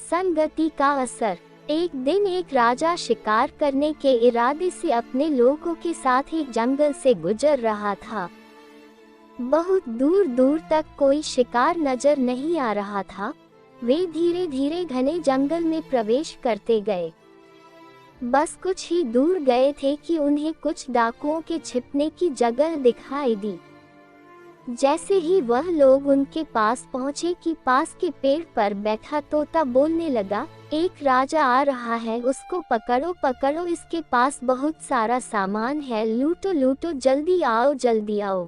संगति का असर। एक दिन एक राजा शिकार करने के इरादे से अपने लोगों के साथ एक जंगल से गुजर रहा था। बहुत दूर दूर तक कोई शिकार नजर नहीं आ रहा था। वे धीरे धीरे घने जंगल में प्रवेश करते गए। बस कुछ ही दूर गए थे कि उन्हें कुछ डाकुओं के छिपने की जगह दिखाई दी। जैसे ही वह लोग उनके पास पहुंचे कि पास के पेड़ पर बैठा तोता बोलने लगा, एक राजा आ रहा है, उसको पकड़ो पकड़ो, इसके पास बहुत सारा सामान है, लूटो लूटो, जल्दी आओ जल्दी आओ।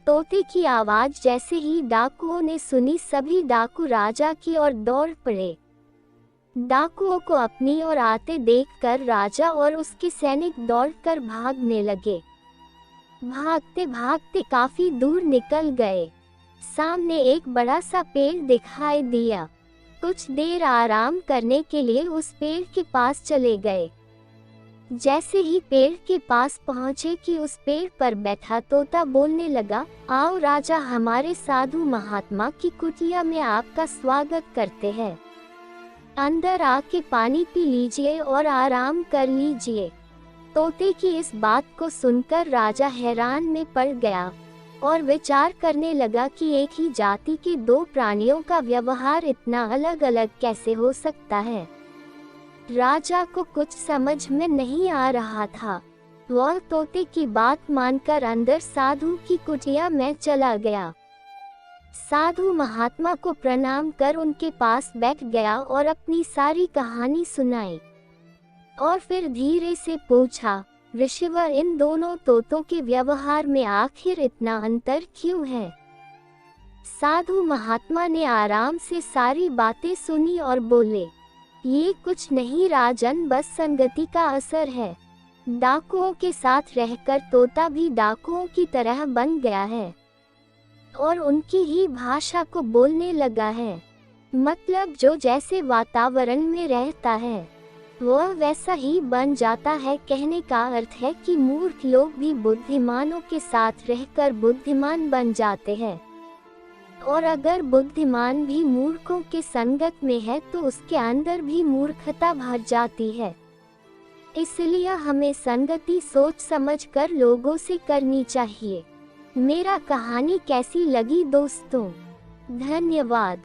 तोते की आवाज जैसे ही डाकुओं ने सुनी, सभी डाकू राजा की ओर दौड़ पड़े। डाकुओं को अपनी ओर आते देखकर राजा और उसके सैनिक दौड़कर भागने लगे। भागते भागते काफी दूर निकल गए। सामने एक बड़ा सा पेड़ दिखाई दिया। कुछ देर आराम करने के लिए उस पेड़ के पास चले गए। जैसे ही पेड़ के पास पहुंचे कि उस पेड़ पर बैठा तोता बोलने लगा, आओ राजा, हमारे साधु महात्मा की कुटिया में आपका स्वागत करते हैं। अंदर आके पानी पी लीजिए और आराम कर लीजिए। तोते की इस बात को सुनकर राजा हैरान में पड़ गया और विचार करने लगा कि एक ही जाति के दो प्राणियों का व्यवहार इतना अलग अलग कैसे हो सकता है। राजा को कुछ समझ में नहीं आ रहा था। वह तोते की बात मानकर अंदर साधु की कुटिया में चला गया। साधु महात्मा को प्रणाम कर उनके पास बैठ गया और अपनी सारी कहानी सुनाई। और फिर धीरे से पूछा, ऋषिवर, इन दोनों तोतों के व्यवहार में आखिर इतना अंतर क्यों है? साधु महात्मा ने आराम से सारी बातें सुनी और बोले, ये कुछ नहीं राजन, बस संगति का असर है। डाकुओं के साथ रहकर तोता भी डाकुओं की तरह बन गया है और उनकी ही भाषा को बोलने लगा है। मतलब जो जैसे वातावरण में रहता है वह वैसा ही बन जाता है। कहने का अर्थ है कि मूर्ख लोग भी बुद्धिमानों के साथ रहकर बुद्धिमान बन जाते हैं, और अगर बुद्धिमान भी मूर्खों के संगत में है तो उसके अंदर भी मूर्खता भर जाती है। इसलिए हमें संगति सोच समझकर लोगों से करनी चाहिए। मेरा कहानी कैसी लगी दोस्तों? धन्यवाद।